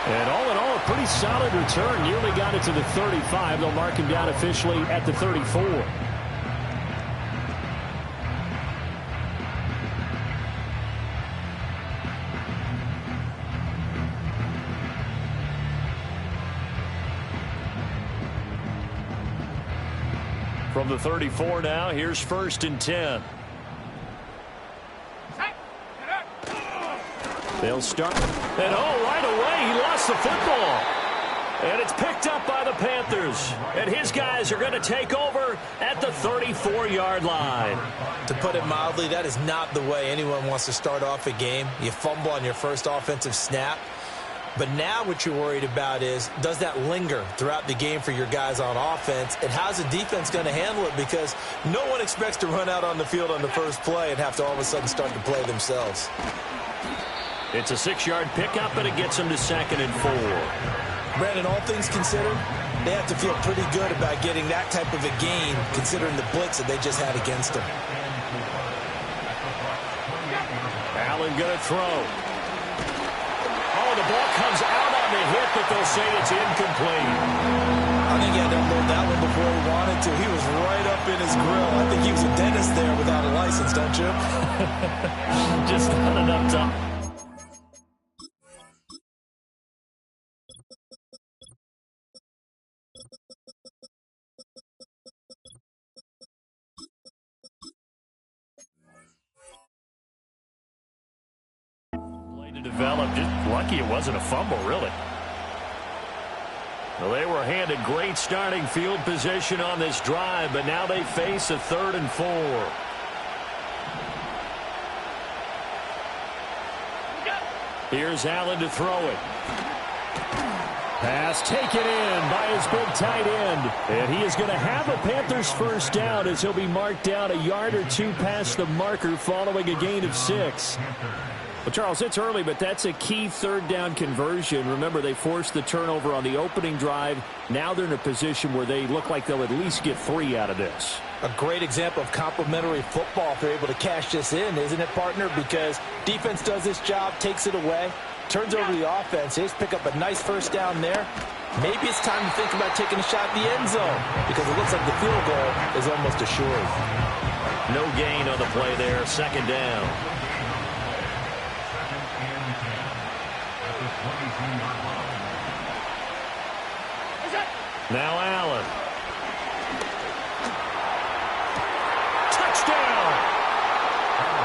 And all in all, a pretty solid return. Nearly got it to the 35. They'll mark him down officially at the 34. From the 34 now, here's 1st and 10. They'll start. And right away, he lost the football. And it's picked up by the Panthers. And his guys are going to take over at the 34-yard line. To put it mildly, that is not the way anyone wants to start off a game. You fumble on your first offensive snap. But now what you're worried about is, does that linger throughout the game for your guys on offense? And how's the defense going to handle it? Because no one expects to run out on the field on the first play and have to all of a sudden start to play themselves. It's a 6-yard pickup, and it gets them to 2nd and 4. Brandon, all things considered, they have to feel pretty good about getting that type of a gain, considering the blitz that they just had against them. Allen going to throw. Oh, the ball comes out on the hit, but they'll say it's incomplete. I think he had to unload that one before he wanted to. He was right up in his grill. I think he was a dentist there without a license, don't you? Just not enough time. Developed. Just lucky it wasn't a fumble, really. Well, they were handed great starting field position on this drive, but now they face a 3rd and 4. Here's Allen to throw it. Pass taken in by his big tight end. And he is going to have a Panthers first down as he'll be marked down a yard or two past the marker following a gain of 6. Well, Charles, it's early, but that's a key 3rd down conversion. Remember, they forced the turnover on the opening drive. Now they're in a position where they look like they'll at least get 3 out of this. A great example of complementary football if they're able to cash this in, isn't it, partner? Because defense does this job, takes it away, turns over the offense. They just pick up a nice first down there. Maybe it's time to think about taking a shot at the end zone because it looks like the field goal is almost assured. No gain on the play there, 2nd down. Now Allen. Touchdown!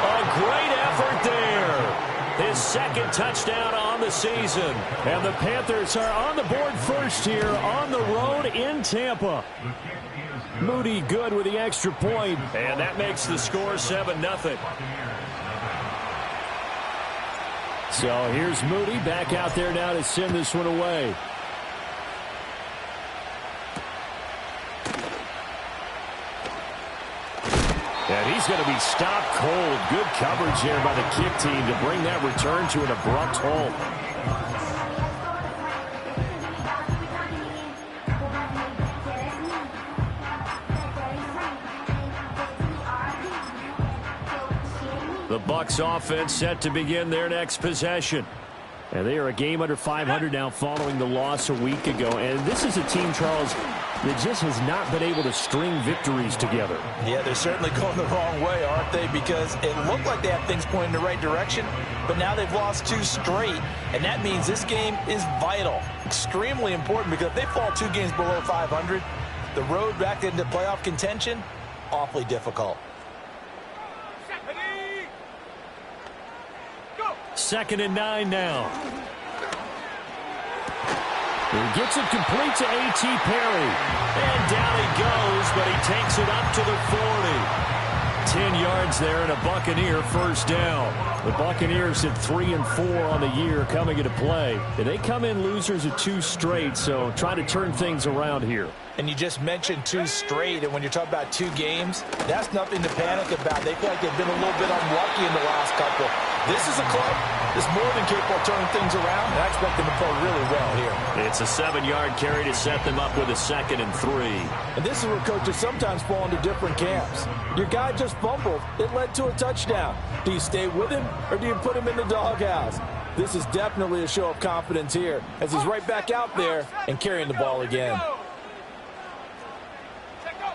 A great effort there. His 2nd touchdown on the season. And the Panthers are on the board first here on the road in Tampa. Moody good with the extra point. And that makes the score 7-0. So here's Moody back out there now to send this one away. And he's going to be stopped cold. Good coverage there by the kick team to bring that return to an abrupt halt. The Bucs offense set to begin their next possession. And they are a game under 500 now following the loss a week ago. And this is a team, Charles, that just has not been able to string victories together. Yeah, they're certainly going the wrong way, aren't they? Because it looked like they have things pointing in the right direction, but now they've lost 2 straight, and that means this game is vital, extremely important, because if they fall 2 games below 500, the road back into playoff contention, awfully difficult. 2nd and 9 now. He gets it complete to A.T. Perry. And down he goes, but he takes it up to the 40. 10 yards there and a Buccaneer first down. The Buccaneers at 3-4 on the year coming into play. And they come in losers of 2 straight, so trying to turn things around here. And you just mentioned 2 straight, and when you're talking about 2 games, that's nothing to panic about. They feel like they've been a little bit unlucky in the last couple. This is a club that's more than capable of turning things around, and I expect them to play really well here. It's a 7-yard carry to set them up with a 2nd and 3. And this is where coaches sometimes fall into different camps. Your guy just fumbled. It led to a touchdown. Do you stay with him, or do you put him in the doghouse? This is definitely a show of confidence here as he's right back out there and carrying the ball again.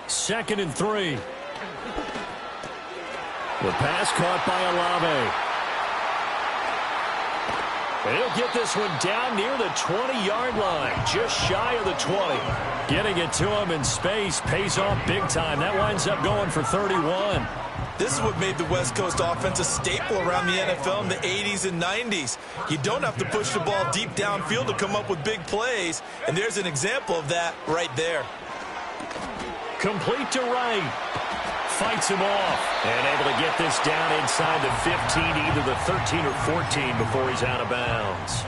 2nd and 3. The pass caught by Olave. He'll get this one down near the 20-yard line, just shy of the 20. Getting it to him in space pays off big time. That winds up going for 31. This is what made the West Coast offense a staple around the NFL in the 80s and 90s. You don't have to push the ball deep downfield to come up with big plays, and there's an example of that right there. Complete to Wright. Fights him off and able to get this down inside the 15, either the 13 or 14 before he's out of bounds.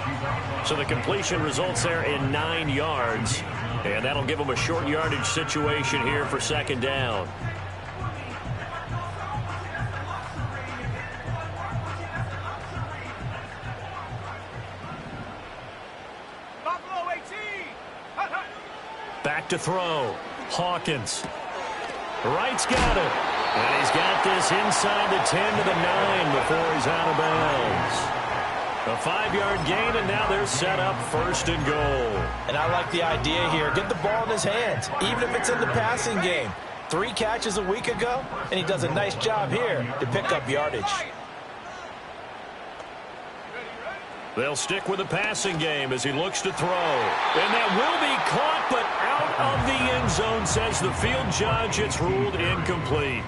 So the completion results there in 9 yards, and that'll give him a short yardage situation here for 2nd down. Back to throw. Hawkins. Wright's got it. And he's got this inside the 10 to the 9 before he's out of bounds. A 5-yard gain, and now they're set up 1st and goal. And I like the idea here. Get the ball in his hands, even if it's in the passing game. 3 catches a week ago, and he does a nice job here to pick up yardage. They'll stick with the passing game as he looks to throw. And that will be caught, but out of the end zone, says the field judge. It's ruled incomplete.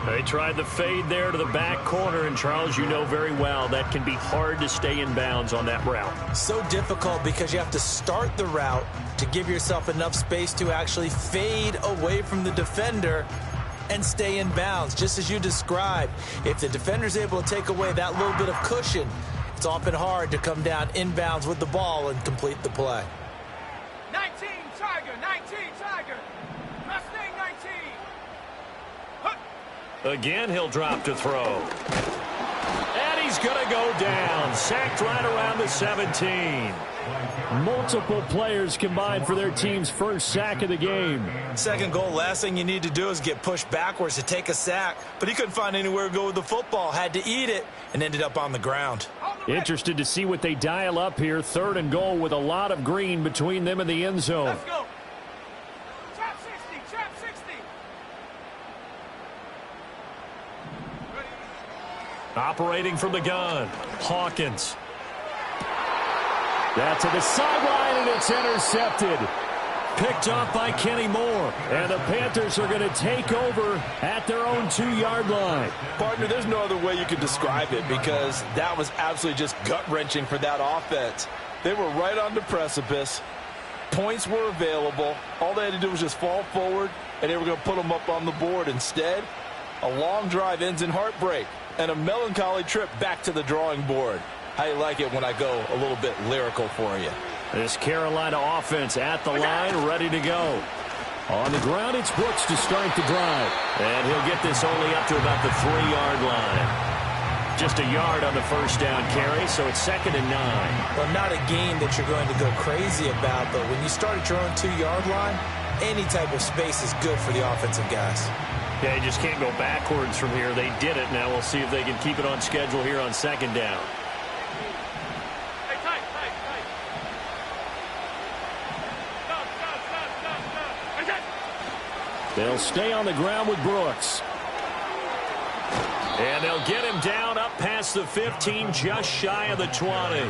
They tried the fade there to the back corner, and Charles, you know very well that can be hard to stay in bounds on that route. So difficult because you have to start the route to give yourself enough space to actually fade away from the defender and stay in bounds, just as you described. If the defender's able to take away that little bit of cushion, it's often hard to come down inbounds with the ball and complete the play. 19 Tiger, 19 Tiger. Mustang 19. Again, he'll drop to throw. And he's going to go down. Sacked right around the 17. Multiple players combined for their team's first sack of the game. 2nd goal, last thing you need to do is get pushed backwards to take a sack. But he couldn't find anywhere to go with the football. Had to eat it and ended up on the ground. Interested to see what they dial up here. 3rd and goal with a lot of green between them and the end zone. Let's go. Trap 60, trap 60. Operating from the gun, Hawkins. That's to the sideline, and it's intercepted. Picked off by Kenny Moore. And the Panthers are going to take over at their own 2-yard line. Partner, there's no other way you could describe it because that was absolutely just gut-wrenching for that offense. They were right on the precipice. Points were available. All they had to do was just fall forward, and they were going to put them up on the board. Instead, a long drive ends in heartbreak and a melancholy trip back to the drawing board. How you like it when I go a little bit lyrical for you? This Carolina offense at the line, ready to go. On the ground, it's Brooks to start the drive. And he'll get this only up to about the 3-yard line. Just a yard on the first down carry, so it's 2nd and 9. Well, not a game that you're going to go crazy about, but when you start at your own 2-yard line, any type of space is good for the offensive guys. Yeah, you just can't go backwards from here. They did it. Now we'll see if they can keep it on schedule here on 2nd down. They'll stay on the ground with Brooks. And they'll get him down up past the 15, just shy of the 20.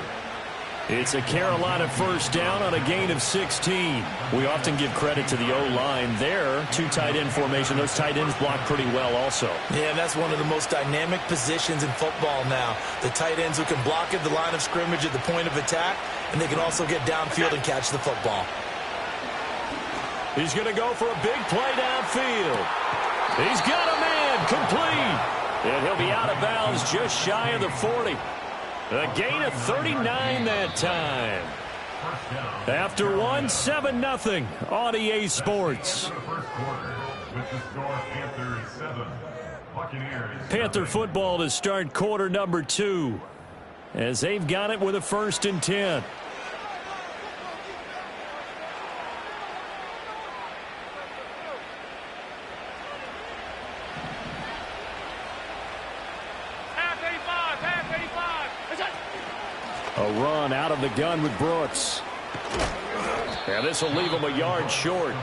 It's a Carolina first down on a gain of 16. We often give credit to the O-line there. 2 tight end formation. Those tight ends block pretty well also. Yeah, that's one of the most dynamic positions in football now. The tight ends who can block at the line of scrimmage at the point of attack, and they can also get downfield and catch the football. He's going to go for a big play downfield. He's got a man complete. And he'll be out of bounds just shy of the 40. A gain of 39 that time. After one, 7-0 on EA Sports. Panther football to start quarter number 2. As they've got it with a 1st and 10. A run out of the gun with Brooks. And this will leave him a yard short.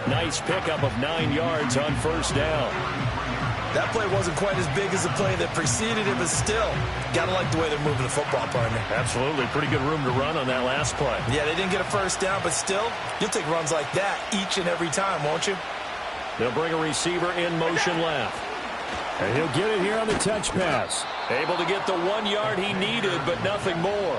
Nice pickup of 9 yards on first down. That play wasn't quite as big as the play that preceded it, but still, gotta like the way they're moving the football, partner. Absolutely. Pretty good room to run on that last play. Yeah, they didn't get a first down, but still, you'll take runs like that each and every time, won't you? They'll bring a receiver in motion left. And he'll get it here on the touch pass. Able to get the 1 yard he needed, but nothing more.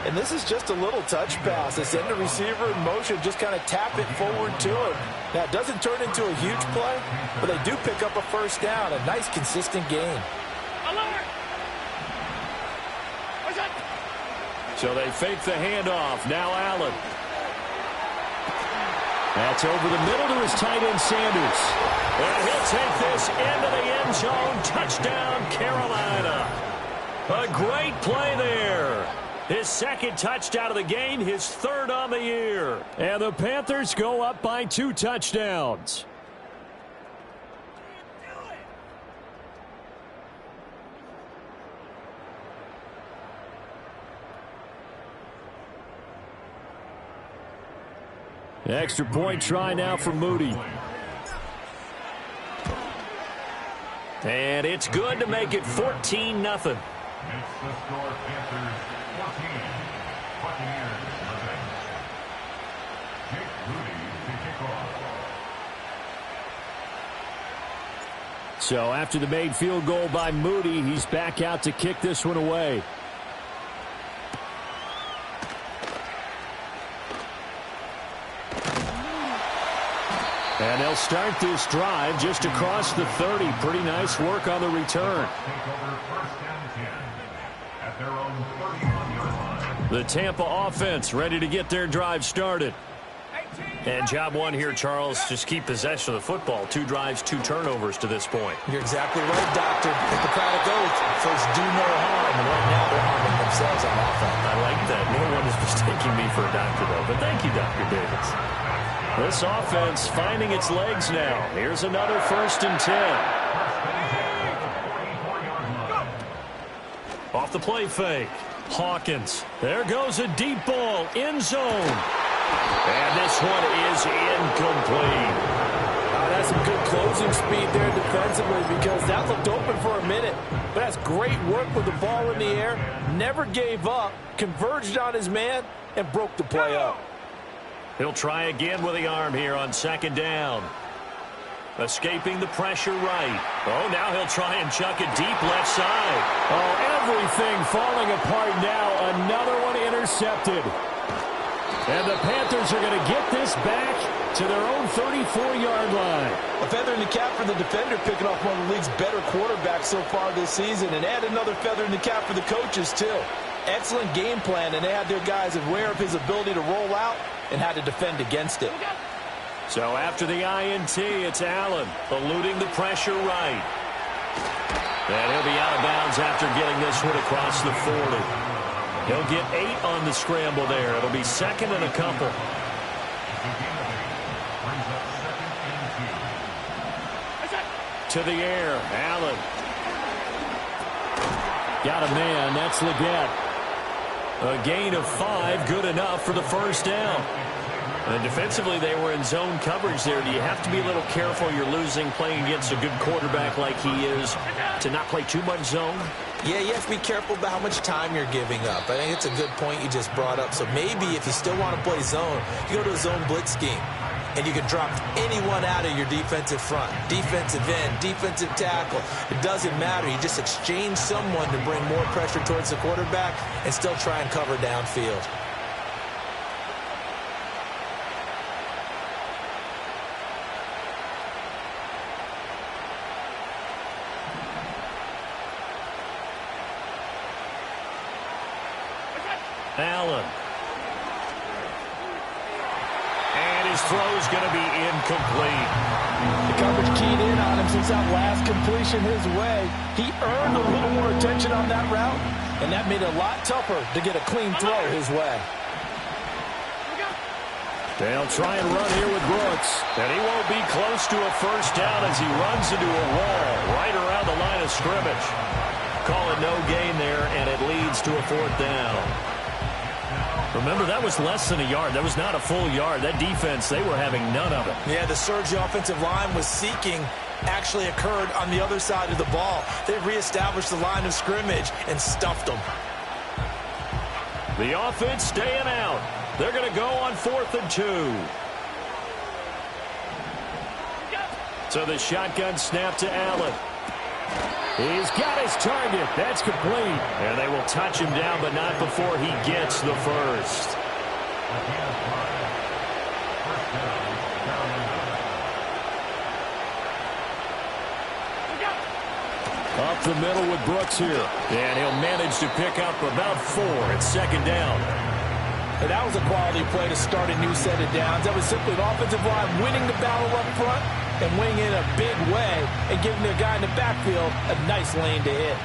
And this is just a little touch pass. They send the receiver in motion, just kind of tap it forward to him. Now, it doesn't turn into a huge play, but they do pick up a first down. A nice, consistent gain. So they fake the handoff. Now Allen. That's over the middle to his tight end, Sanders. And he'll take this into the end zone. Touchdown, Carolina. A great play there. His second touchdown of the game, his third on the year. And the Panthers go up by 2 touchdowns. Extra point try now for Moody. And it's good to make it 14-0. Makes the score Panthers 14, Buccaneers nothing. Jake Moody to kick off. So after the made field goal by Moody, he's back out to kick this one away. And they'll start this drive just across the 30. Pretty nice work on the return. Take over first and 10 at their own 31-yard line. The Tampa offense ready to get their drive started. And job one here, Charles, just keep possession of the football. 2 drives, 2 turnovers to this point. You're exactly right, Doctor. Hippocratic oath. First, do no harm. And right now, they're harming themselves on offense. I like that. No one is mistaking me for a doctor, though. But thank you, Dr. Davis. This offense finding its legs now. Here's another 1st and 10. Off the play fake. Hawkins. There goes a deep ball. End zone. And this one is incomplete. That's some good closing speed there defensively because that looked open for a minute. But that's great work with the ball in the air. Never gave up. Converged on his man and broke the play up. He'll try again with the arm here on 2nd down. Escaping the pressure right. Oh, now he'll try and chuck it deep left side. Oh, everything falling apart now. Another one intercepted. And the Panthers are going to get this back to their own 34-yard line. A feather in the cap for the defender, picking off one of the league's better quarterbacks so far this season. And add another feather in the cap for the coaches, too. Excellent game plan, and they had their guys aware of his ability to roll out and how to defend against it. So after the INT, it's Allen eluding the pressure right. And he'll be out of bounds after getting this one across the 40. He'll get 8 on the scramble there. It'll be 2nd and a couple. To the air, Allen. Got a man, that's Leggett. A gain of 5, good enough for the 1st down. And defensively, they were in zone coverage there. Do you have to be a little careful? You're losing playing against a good quarterback like he is to not play too much zone? Yeah, you have to be careful about how much time you're giving up. I think it's a good point you just brought up. So maybe if you still want to play zone, you go to a zone blitz scheme. And you can drop anyone out of your defensive front. Defensive end, defensive tackle. It doesn't matter. You just exchange someone to bring more pressure towards the quarterback and still try and cover downfield. Allen. And his throw is going to be incomplete. The coverage keyed in on him since that last completion his way. He earned a little more attention on that route, and that made it a lot tougher to get a clean throw his way. They'll try and run here with Brooks. And he won't be close to a 1st down as he runs into a wall right around the line of scrimmage. Call it no gain there, and it leads to a 4th down. Remember, that was less than a yard. That was not a full yard. That defense, they were having none of it. Yeah, the surge the offensive line was seeking actually occurred on the other side of the ball. They reestablished the line of scrimmage and stuffed them. The offense staying out. They're going to go on 4th and 2. So the shotgun snap to Allen. He's got his target. That's complete. And they will touch him down, but not before he gets the first. Up the middle with Brooks here. And he'll manage to pick up about 4 at 2nd down. And that was a quality play to start a new set of downs. That was simply an offensive line winning the battle up front and winning in a big way and giving their guy in the backfield a nice lane to hit.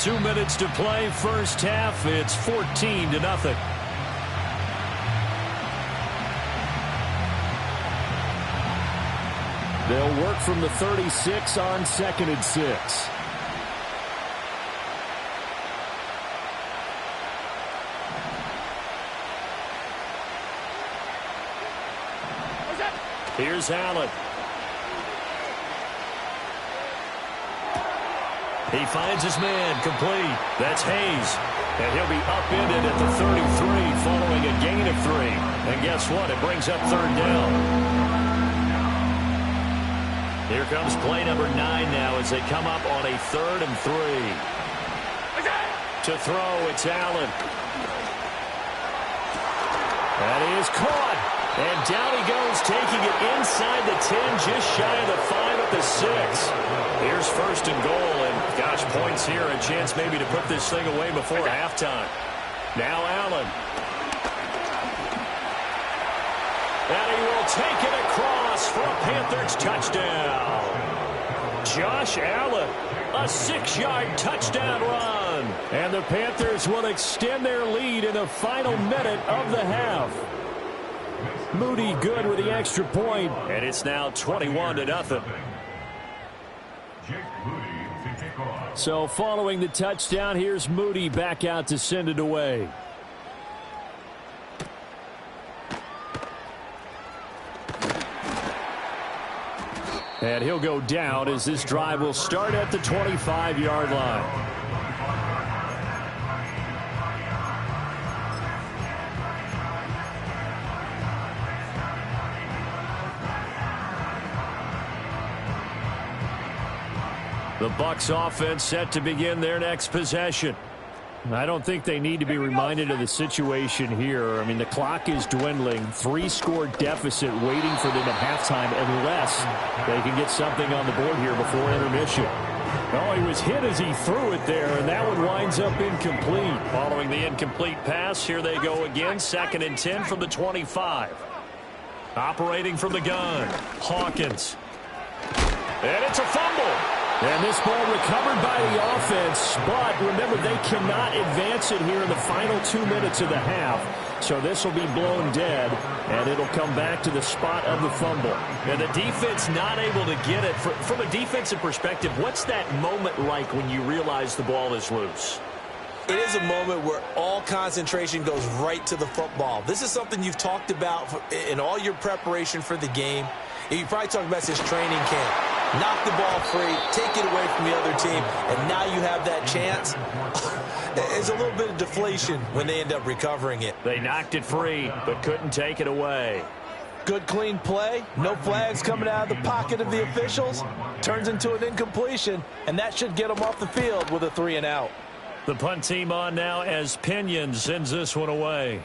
2 minutes to play, first half. It's 14-0. They'll work from the 36 on 2nd and 6. Here's Allen. He finds his man, complete. That's Hayes. And he'll be upended at the 33 following a gain of 3. And guess what? It brings up 3rd down. Here comes play number 9 now as they come up on a 3rd and 3. To throw, it's Allen. That is caught. And down he goes, taking it inside the 10, just shy of the 5 at the 6. Here's 1st and goal, and gosh, points here, a chance maybe to put this thing away before halftime. Now Allen. And he will take it across for a Panthers touchdown. Josh Allen, a 6-yard touchdown run. And the Panthers will extend their lead in the final minute of the half. Moody good with the extra point, and it's now 21-0. So following the touchdown, here's Moody back out to send it away. And he'll go down as this drive will start at the 25-yard line. The Bucs offense set to begin their next possession. I don't think they need to be reminded of the situation here. I mean, the clock is dwindling. 3-score deficit waiting for them at halftime unless they can get something on the board here before intermission. Oh, he was hit as he threw it there, and that one winds up incomplete. Following the incomplete pass, here they go again. 2nd and 10 from the 25. Operating from the gun, Hawkins. And it's a fumble. And this ball recovered by the offense, but remember, they cannot advance it here in the final 2 minutes of the half. So this will be blown dead, and it'll come back to the spot of the fumble. And the defense not able to get it. From a defensive perspective, what's that moment like when you realize the ball is loose? It is a moment where all concentration goes right to the football. This is something you've talked about in all your preparation for the game. You probably talked about this training camp. Knock the ball free, take it away from the other team, and now you have that chance. There's a little bit of deflation when they end up recovering it. They knocked it free, but couldn't take it away. Good, clean play. No flags coming out of the pocket of the officials. Turns into an incompletion, and that should get them off the field with a 3-and-out. The punt team on now as Pinion sends this one away.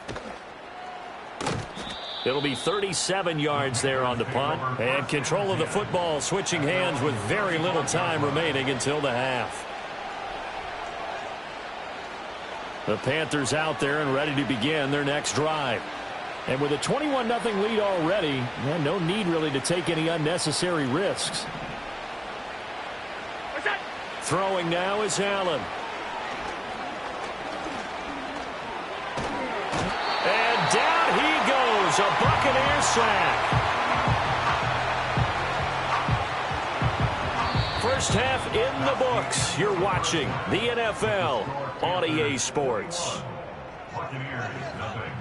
It'll be 37 yards there on the punt. And control of the football switching hands with very little time remaining until the half. The Panthers out there and ready to begin their next drive. And with a 21-0 lead already, no need really to take any unnecessary risks. Throwing now is Allen. And down he goes, a Buccaneer sack. First half in the books. You're watching the NFL on EA Sports. Buccaneers, nothing.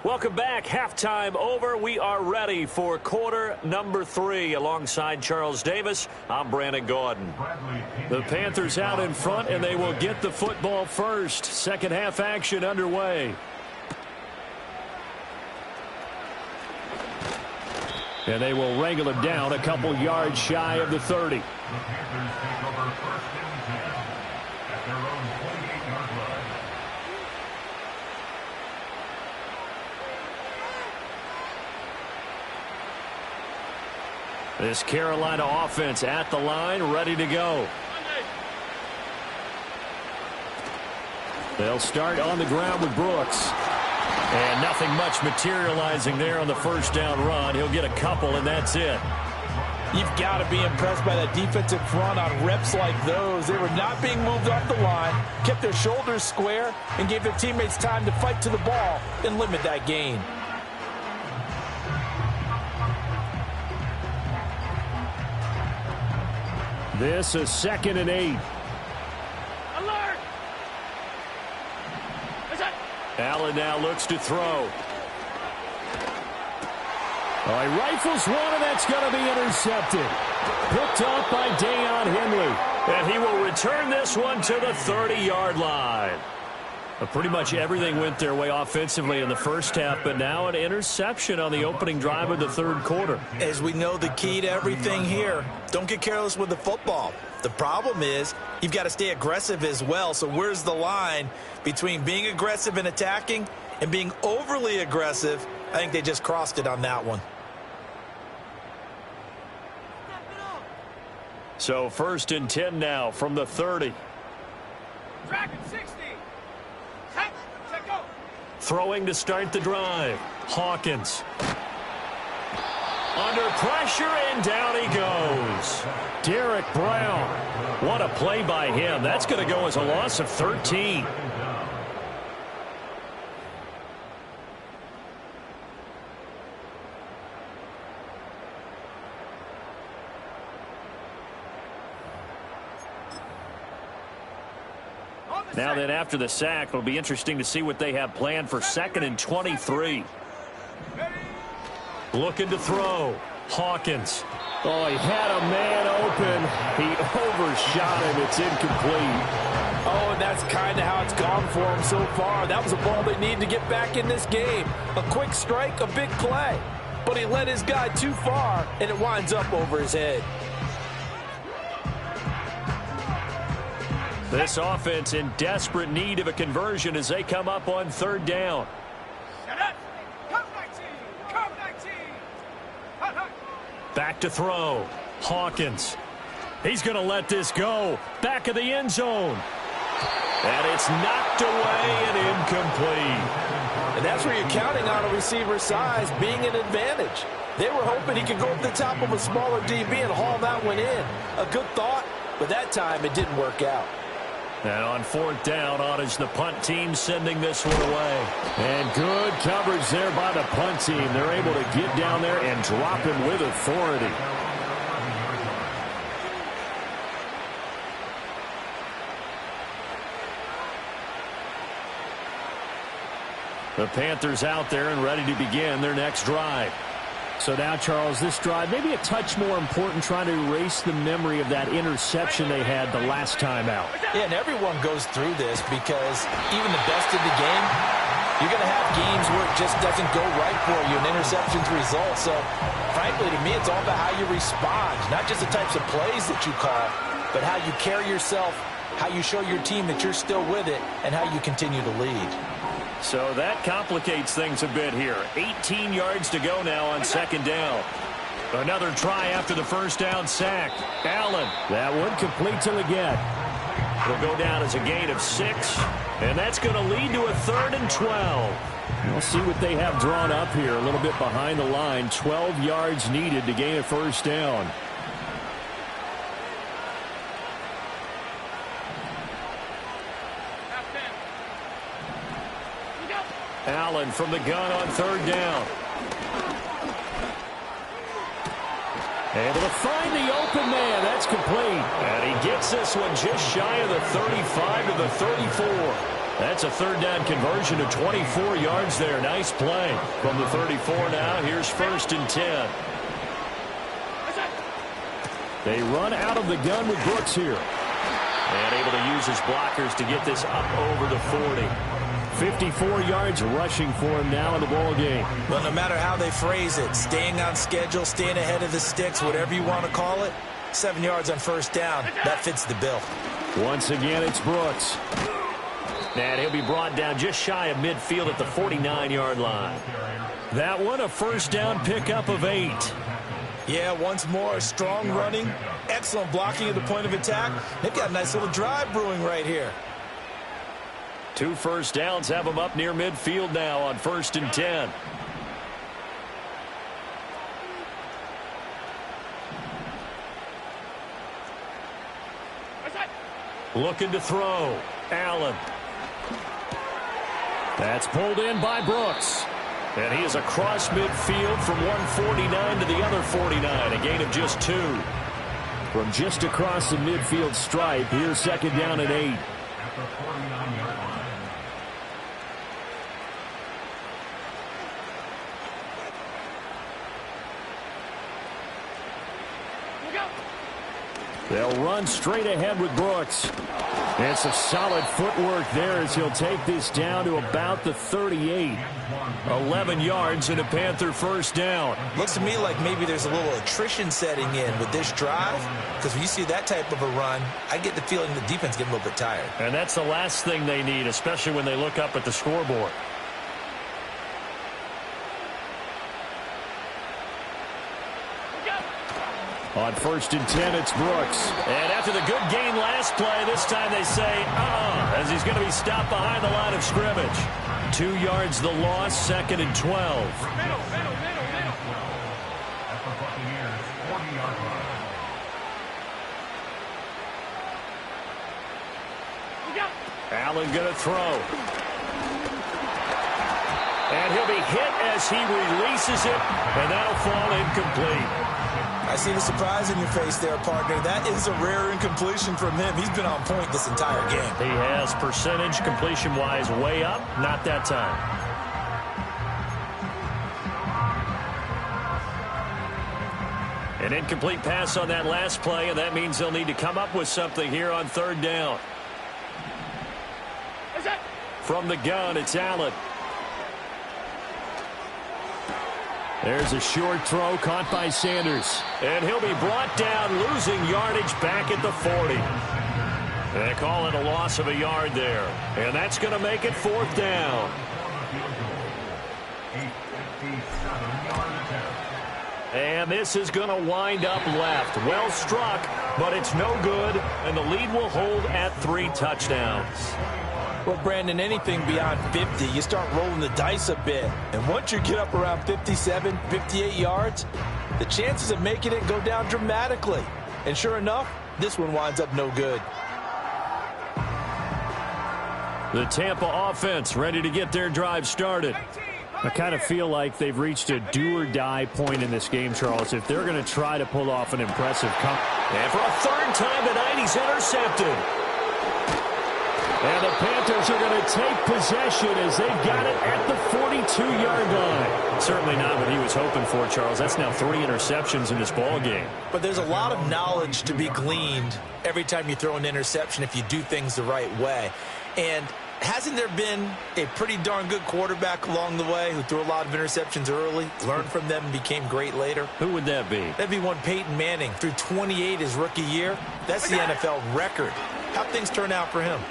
Welcome back. Halftime over. We are ready for quarter number 3. Alongside Charles Davis, I'm Brandon Gaudin. The Panthers out in front, and they will get the football first. Second half action underway. And they will wrangle him down a couple yards shy of the 30. The Panthers take over first and 10 at their own 28-yard line. This Carolina offense at the line, ready to go. They'll start on the ground with Brooks. And nothing much materializing there on the first down run. He'll get a couple, and that's it. You've got to be impressed by that defensive front on reps like those. They were not being moved off the line, kept their shoulders square, and gave their teammates time to fight to the ball and limit that gain. This is 2nd and 8. Alert! Allen now looks to throw. He rifles one, and that's going to be intercepted. Picked up by Deion Henley. And he will return this one to the 30-yard line. Pretty much everything went their way offensively in the first half, but now an interception on the opening drive of the third quarter. As we know, the key to everything here, don't get careless with the football. The problem is you've got to stay aggressive as well. So where's the line between being aggressive and attacking and being overly aggressive? I think they just crossed it on that one. So 1st and 10 now from the 30. Dragon 60. Set, go. Throwing to start the drive. Hawkins. Under pressure, and down he goes. Derek Brown. What a play by him. That's going to go as a loss of 13. Now then, after the sack, it'll be interesting to see what they have planned for 2nd and 23. Looking to throw. Hawkins. He had a man open. He overshot him. It's incomplete. And that's kind of how it's gone for them so far. That was a ball they need to get back in this game. A quick strike, a big play. But he led his guy too far, and it winds up over his head. This offense in desperate need of a conversion as they come up on 3rd down. Shut up. Come 19. Come 19. Hut, hut. Back to throw. Hawkins. He's going to let this go. Back of the end zone. And it's knocked away and incomplete. And that's where you're counting on a receiver's size being an advantage. They were hoping he could go up the top of a smaller DB and haul that one in. A good thought, but that time it didn't work out. And on 4th down, on is the punt team sending this one away. And good coverage there by the punt team. They're able to get down there and drop him with authority. The Panthers out there and ready to begin their next drive. So now, Charles, this drive may be a touch more important, trying to erase the memory of that interception they had the last time out. Yeah, and everyone goes through this because even the best in the game, you're going to have games where it just doesn't go right for you, and interceptions result. So, frankly, to me, it's all about how you respond, not just the types of plays that you call, but how you carry yourself, how you show your team that you're still with it, and how you continue to lead. So that complicates things a bit here. 18 yards to go now on 2nd down. Another try after the first down sack. Allen. That one complete till again. It'll go down as a gain of 6. And that's going to lead to a 3rd and 12. We'll see what they have drawn up here. A little bit behind the line. 12 yards needed to gain a first down. Allen from the gun on third down. Able to find the open man. That's complete. And he gets this one just shy of the 35 to the 34. That's a third down conversion of 24 yards there. Nice play. From the 34 now, here's 1st and 10. They run out of the gun with Brooks here. And able to use his blockers to get this up over the 40. 54 yards rushing for him now in the ball game. Well, no matter how they phrase it, staying on schedule, staying ahead of the sticks, whatever you want to call it, 7 yards on first down, that fits the bill. Once again, it's Brooks. And he'll be brought down just shy of midfield at the 49-yard line. That one, a first down pickup of 8. Yeah, once more, strong running, excellent blocking at the point of attack. They've got a nice little drive brewing right here. 2 first downs have them up near midfield now on 1st and 10. Looking to throw. Allen. That's pulled in by Brooks. And he is across midfield from 149 to the other 49. A gain of just 2. From just across the midfield stripe, here's 2nd down and 8. At the 49-yard line. They'll run straight ahead with Brooks. It's a solid footwork there as he'll take this down to about the 38. 11 yards and a Panther first down. Looks to me like maybe there's a little attrition setting in with this drive, because when you see that type of a run, I get the feeling the defense getting a little bit tired. And that's the last thing they need, especially when they look up at the scoreboard. On 1st and 10, it's Brooks. And after the good gain last play, this time they say, as he's going to be stopped behind the line of scrimmage. 2 yards the loss, 2nd and 12. Middle. At the Buccaneers 40-yard line. Allen going to throw. And he'll be hit as he releases it, and that'll fall incomplete. I see the surprise in your face there, partner. That is a rare incompletion from him. He's been on point this entire game. He has percentage completion-wise way up. Not that time. An incomplete pass on that last play, and that means they'll need to come up with something here on 3rd down. From the gun, it's Allen. There's a short throw caught by Sanders. And he'll be brought down, losing yardage back at the 40. They call it a loss of a yard there. And that's going to make it 4th down. And this is going to wind up left. Well struck, but it's no good. And the lead will hold at 3 touchdowns. Well, Brandon, anything beyond 50, you start rolling the dice a bit. And once you get up around 57, 58 yards, the chances of making it go down dramatically. And sure enough, this one winds up no good. The Tampa offense ready to get their drive started. I kind of feel like they've reached a do-or-die point in this game, Charles, if they're going to try to pull off an impressive comeback. And for a 3rd time tonight, he's intercepted. And the Panthers are going to take possession as they've got it at the 42-yard line. Certainly not what he was hoping for, Charles. That's now 3 interceptions in this ball game. But there's a lot of knowledge to be gleaned every time you throw an interception if you do things the right way. And hasn't there been a pretty darn good quarterback along the way who threw a lot of interceptions early, learned from them, and became great later? Who would that be? That'd be one Peyton Manning. Threw 28 his rookie year. That's the NFL record. How'd things turn out for him?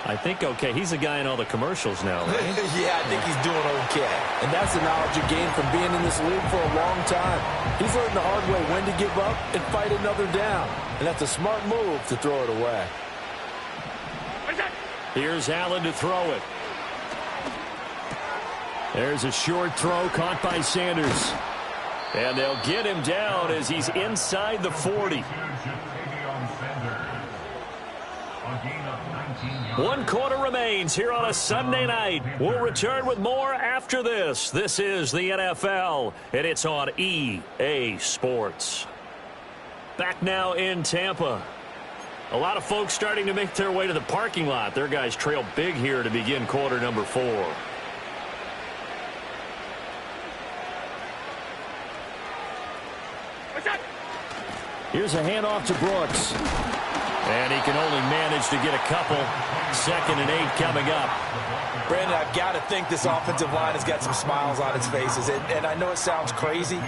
I think okay. He's the guy in all the commercials now, right? Yeah, I think he's doing okay. And that's the knowledge you gain from being in this league for a long time. He's learned the hard way when to give up and fight another down. And that's a smart move to throw it away. Here's Allen to throw it. There's a short throw caught by Sanders. And they'll get him down as he's inside the 40. A gain of 19 One quarter remains here on a Sunday night. We'll return with more after this. This is the NFL, and it's on EA Sports. Back now in Tampa. A lot of folks starting to make their way to the parking lot. Their guys trail big here to begin quarter number 4. Here's a handoff to Brooks. And he can only manage to get a couple. 2nd and 8 coming up. Brandon, I've got to think this offensive line has got some smiles on its faces. And I know it sounds crazy,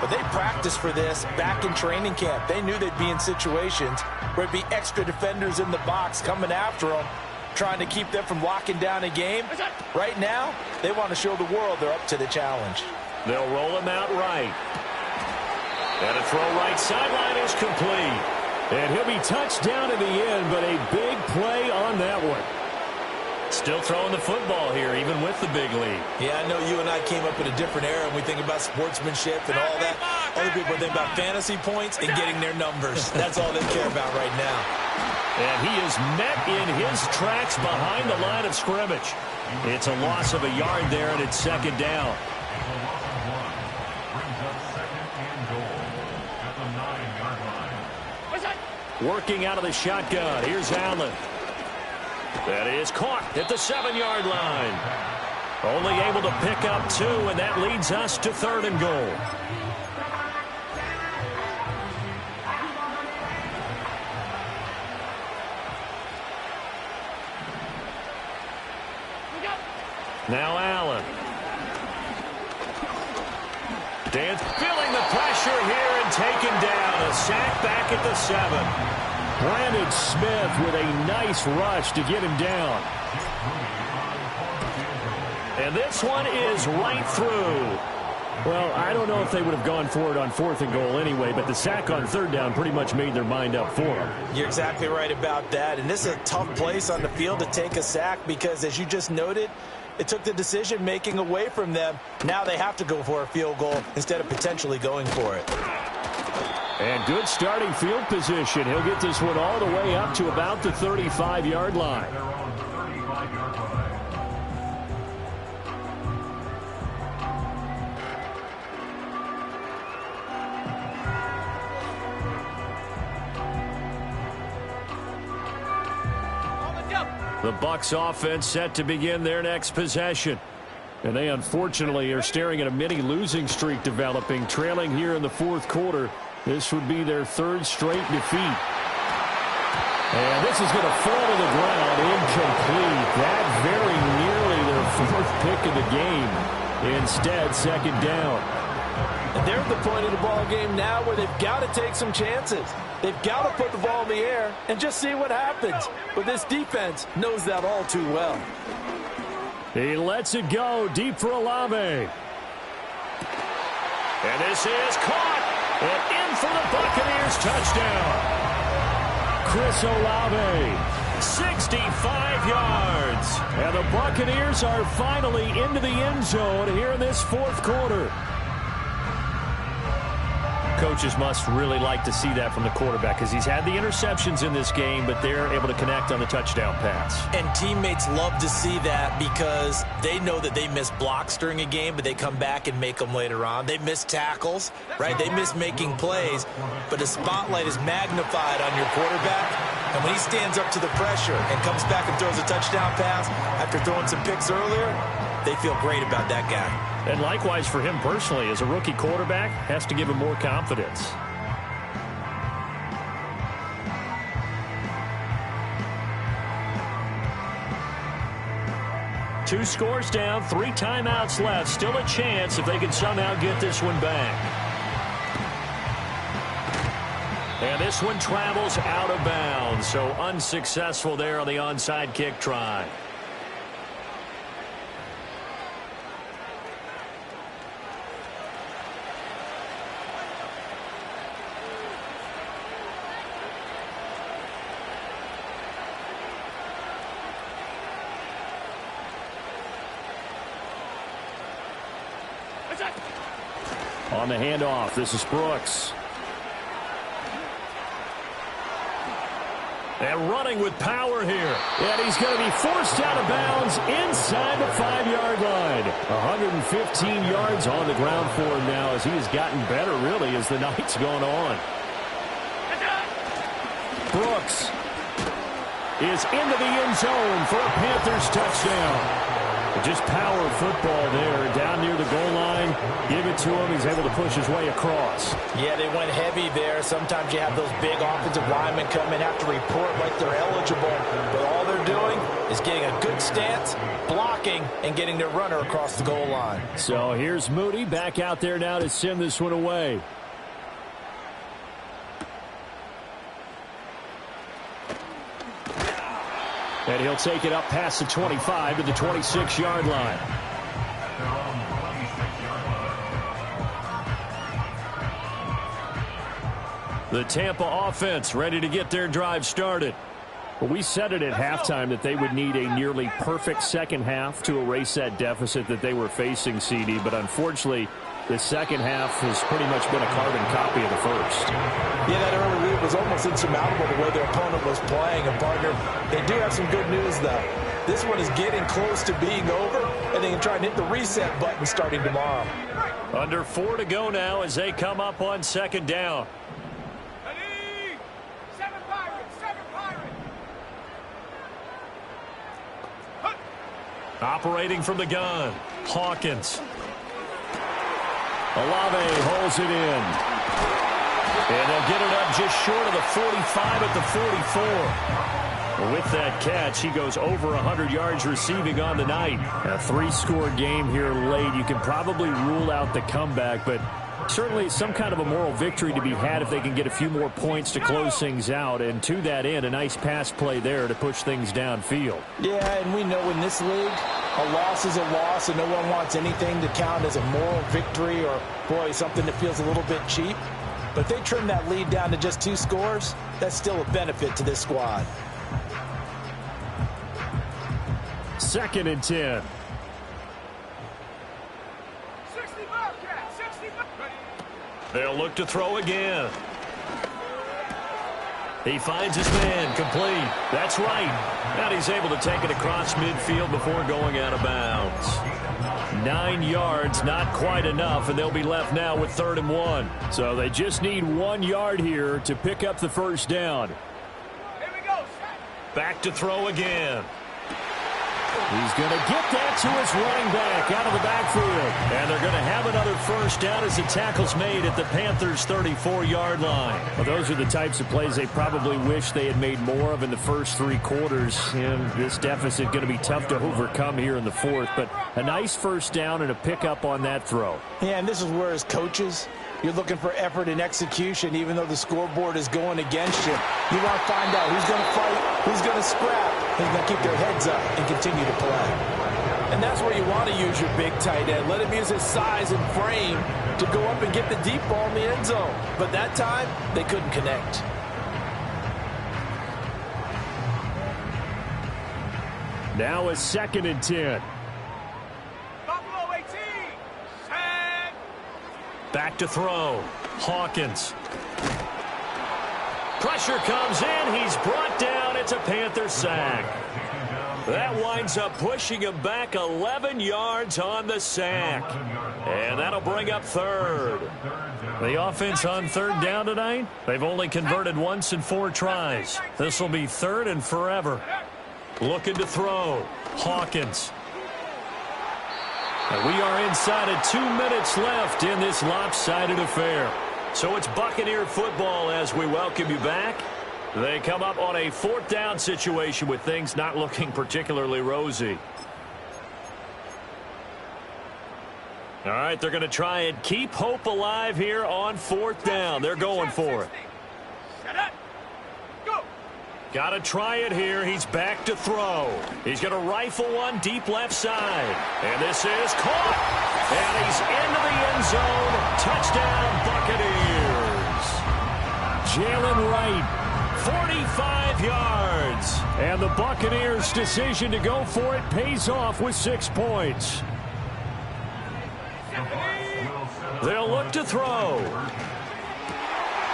but they practiced for this back in training camp. They knew they'd be in situations where it'd be extra defenders in the box coming after them, trying to keep them from locking down a game. Right now, they want to show the world they're up to the challenge. They'll roll him out right. And a throw right sideline is complete. And he'll be touched down in the end, but a big play on that one. Still throwing the football here, even with the big lead. Yeah, I know you and I came up in a different era, and we think about sportsmanship and all that. Other people think about fantasy points and getting their numbers. That's all they care about right now. And he is met in his tracks behind the line of scrimmage. It's a loss of a yard there, and it's 2nd down. Working out of the shotgun. Here's Allen. That is caught at the 7-yard line. Only able to pick up 2, and that leads us to 3rd and goal. Now Allen. Dan's feeling the pressure here and taken down. A sack back at the 7. Brandon Smith with a nice rush to get him down. And this one is right through. Well, I don't know if they would have gone for it on 4th and goal anyway, but the sack on 3rd down pretty much made their mind up for them. You're exactly right about that. And this is a tough place on the field to take a sack because, as you just noted, it took the decision-making away from them. Now they have to go for a field goal instead of potentially going for it. And good starting field position. He'll get this one all the way up to about the 35-yard line. The Bucs offense set to begin their next possession. And they unfortunately are staring at a mini losing streak developing, trailing here in the 4th quarter. This would be their 3rd straight defeat. And this is going to fall to the ground incomplete. That very nearly their 4th pick of the game. Instead, 2nd down. And they're at the point of the ball game now where they've got to take some chances. They've got to put the ball in the air and just see what happens. But this defense knows that all too well. He lets it go deep for Olave. And this is caught. And in for the Buccaneers touchdown. Chris Olave, 65 yards. And the Buccaneers are finally into the end zone here in this 4th quarter. Coaches must really like to see that from the quarterback because he's had the interceptions in this game, but they're able to connect on the touchdown pass. And teammates love to see that because they know that they miss blocks during a game, but they come back and make them later on. They miss tackles, right? They miss making plays, but the spotlight is magnified on your quarterback. And when he stands up to the pressure and comes back and throws a touchdown pass after throwing some picks earlier, they feel great about that guy. And likewise for him personally, as a rookie quarterback, has to give him more confidence. Two scores down, 3 timeouts left. Still a chance if they can somehow get this one back. And this one travels out of bounds, so unsuccessful there on the onside kick try. On the handoff, this is Brooks. And running with power here. And he's going to be forced out of bounds inside the 5-yard line. 115 yards on the ground for him now as he has gotten better, really, as the night's gone on. Brooks is into the end zone for a Panthers touchdown. Just power football there, down near the goal line. Give it to him. He's able to push his way across. Yeah, they went heavy there. Sometimes you have those big offensive linemen come in, have to report like they're eligible. But all they're doing is getting a good stance, blocking, and getting their runner across the goal line. So here's Moody back out there now to send this one away. And he'll take it up past the 25 to the 26-yard line. The Tampa offense ready to get their drive started. Well, we said it at halftime that they would need a nearly perfect second half to erase that deficit that they were facing, CD. But unfortunately, the second half has pretty much been a carbon copy of the first. Yeah, that early lead was almost insurmountable the way their opponent was playing. And, partner, they do have some good news, though. This one is getting close to being over, and they can try and hit the reset button starting tomorrow. Under 4 to go now as they come up on second down. Ready? 7 Pirates, 7 Pirates. Operating from the gun, Hawkins. Olave holds it in. And they'll get it up just short of the 45 at the 44. With that catch, he goes over 100 yards receiving on the night. A 3-score game here late. You can probably rule out the comeback, but certainly some kind of a moral victory to be had if they can get a few more points to close things out. And to that end, a nice pass play there to push things downfield. Yeah, and we know in this league, a loss is a loss, and no one wants anything to count as a moral victory or, boy, something that feels a little bit cheap. But if they trim that lead down to just 2 scores, that's still a benefit to this squad. 2nd and 10. 60 Bobcats, 60 Bobcats. They'll look to throw again. He finds his man, complete. That's right. And he's able to take it across midfield before going out of bounds. 9 yards, not quite enough, and they'll be left now with 3rd and 1. So they just need 1 yard here to pick up the first down. Here we go, set. Back to throw again. He's going to get that to his running back out of the backfield. And they're going to have another first down as the tackle's made at the Panthers' 34-yard line. Well, those are the types of plays they probably wish they had made more of in the first 3 quarters. And this deficit going to be tough to overcome here in the 4th. But a nice first down and a pickup on that throw. Yeah, and this is where as coaches, you're looking for effort and execution, even though the scoreboard is going against you. You want to find out who's going to fight, who's going to scrap, who's going to keep their heads up and continue to play. And that's where you want to use your big tight end. Let him use his size and frame to go up and get the deep ball in the end zone. But that time, they couldn't connect. Now a 2nd and 10. Buffalo 18. Set. Back to throw. Hawkins. Pressure comes in. He's brought down. It's a Panther sack. That winds up pushing him back 11 yards on the sack. And that'll bring up 3rd. The offense on 3rd down tonight, they've only converted once in 4 tries. This will be 3rd and forever. Looking to throw. Hawkins. And we are inside of 2 minutes left in this lopsided affair. So it's Buccaneer football as we welcome you back. They come up on a 4th down situation with things not looking particularly rosy. All right, they're going to try and keep hope alive here on 4th down. They're going for it. Set up. Go. Got to try it here. He's back to throw. He's going to rifle one deep left side. And this is caught. And he's into the end zone. Touchdown, Buccaneers. Jalen Wright, 45 yards. And the Buccaneers' decision to go for it pays off with 6 points. They'll look to throw.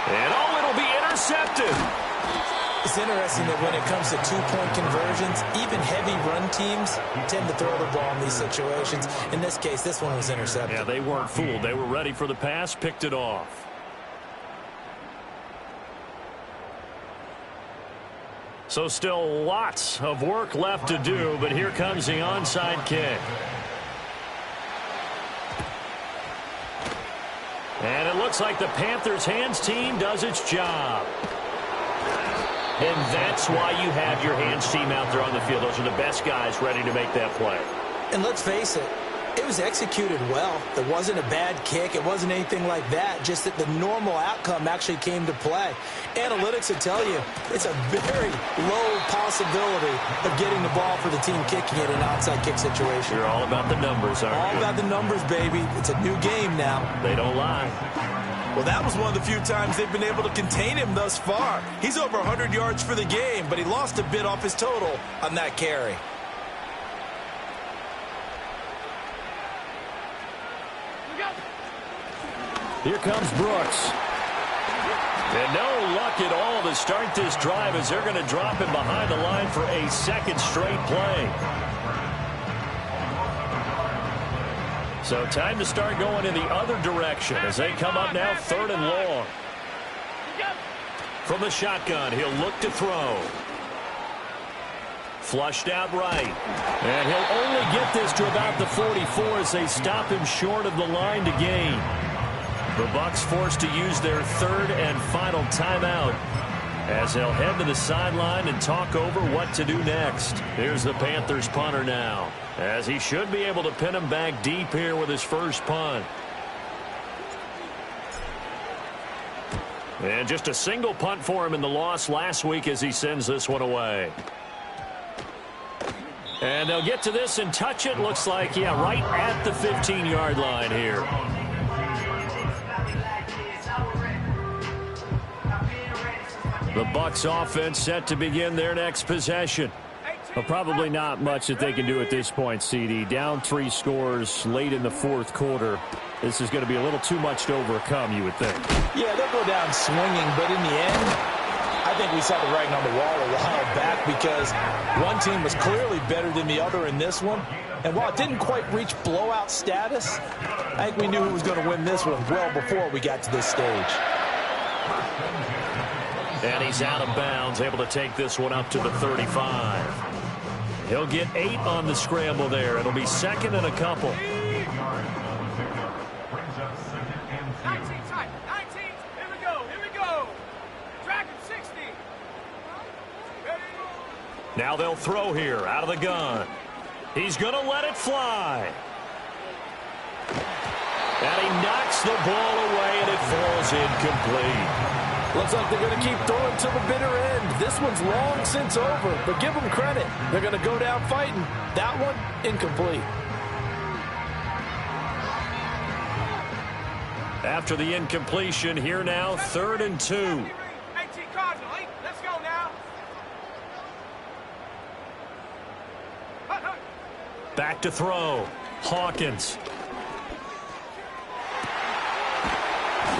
And oh, it'll be intercepted. It's interesting that when it comes to two-point conversions, even heavy run teams tend to throw the ball in these situations. In this case, this one was intercepted. Yeah, they weren't fooled. They were ready for the pass, picked it off. So still lots of work left to do, but here comes the onside kick. And it looks like the Panthers hands team does its job. And that's why you have your hands team out there on the field. Those are the best guys ready to make that play. And let's face it, it was executed well. It wasn't a bad kick. It wasn't anything like that. Just that the normal outcome actually came to play. Analytics will tell you it's a very low possibility of getting the ball for the team kicking it in an onside kick situation. You're all about the numbers, aren't you? All about the numbers, baby. It's a new game now. They don't lie. Well, that was one of the few times they've been able to contain him thus far. He's over 100 yards for the game, but he lost a bit off his total on that carry. Here comes Brooks. And no luck at all to start this drive as they're going to drop him behind the line for a second straight play. So time to start going in the other direction as they come up now 3rd and long. From the shotgun, he'll look to throw. Flushed out right. And he'll only get this to about the 44 as they stop him short of the line to gain. The Bucs forced to use their 3rd and final timeout as they'll head to the sideline and talk over what to do next. Here's the Panthers punter now, as he should be able to pin him back deep here with his first punt. And just a single punt for him in the loss last week as he sends this one away. And they'll get to this and touch it. Looks like, yeah, right at the 15-yard line here. The Bucs offense set to begin their next possession. Well, probably not much that they can do at this point, CD. Down 3 scores late in the 4th quarter. This is going to be a little too much to overcome, you would think. Yeah, they'll go down swinging, but in the end, I think we saw the writing on the wall a while back because one team was clearly better than the other in this one. And while it didn't quite reach blowout status, I think we knew who was going to win this one well before we got to this stage. And he's out of bounds, able to take this one up to the 35. He'll get 8 on the scramble there. It'll be 2nd and a couple. 19 tight. 19. Here we go. Here we go. Dragon 60. Ready? Now they'll throw here out of the gun. He's going to let it fly. And he knocks the ball away, and it falls incomplete. Looks like they're going to keep throwing till the bitter end. This one's long since over, but give them credit. They're going to go down fighting. That one, incomplete. After the incompletion, here now, 3rd and 2. 18 Cardinal. Let's go now. Back to throw. Hawkins.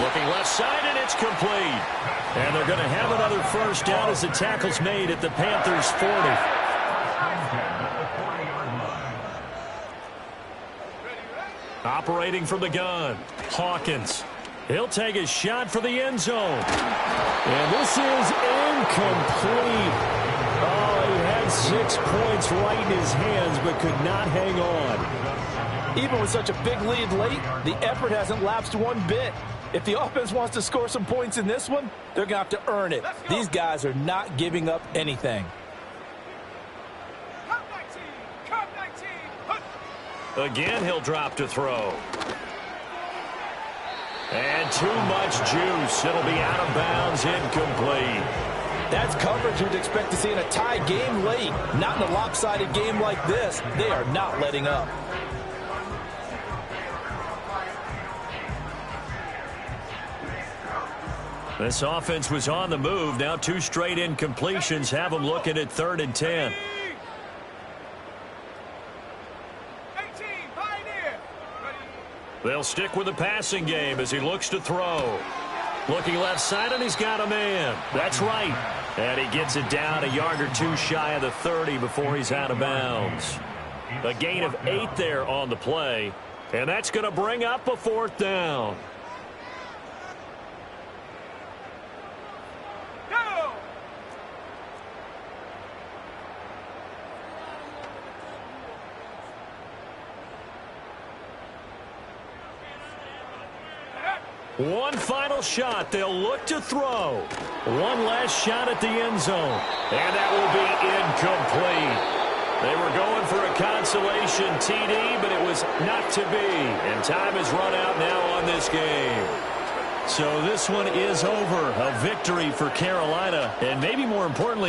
Looking left side, and it's complete. And they're going to have another first down as the tackle's made at the Panthers' 40. Operating from the gun, Hawkins. He'll take a shot for the end zone. And this is incomplete. Oh, he had 6 points right in his hands, but could not hang on. Even with such a big lead late, the effort hasn't lapsed one bit. If the offense wants to score some points in this one, they're going to have to earn it. These guys are not giving up anything. Come 19. Again, he'll drop to throw. And too much juice. It'll be out of bounds, incomplete. That's coverage you'd expect to see in a tie game late. Not in a lopsided game like this. They are not letting up. This offense was on the move. Now 2 straight incompletions have them looking at 3rd and 10. 18, Pioneer. Ready? They'll stick with the passing game as he looks to throw. Looking left side, and he's got a man. That's right. And he gets it down a yard or two shy of the 30 before he's out of bounds. A gain of 8 there on the play, and that's going to bring up a 4th down. Go! One final shot. They'll look to throw. One last shot at the end zone. And that will be incomplete. They were going for a consolation TD, but it was not to be. And time has run out now on this game. So this one is over. A victory for Carolina. And maybe more importantly,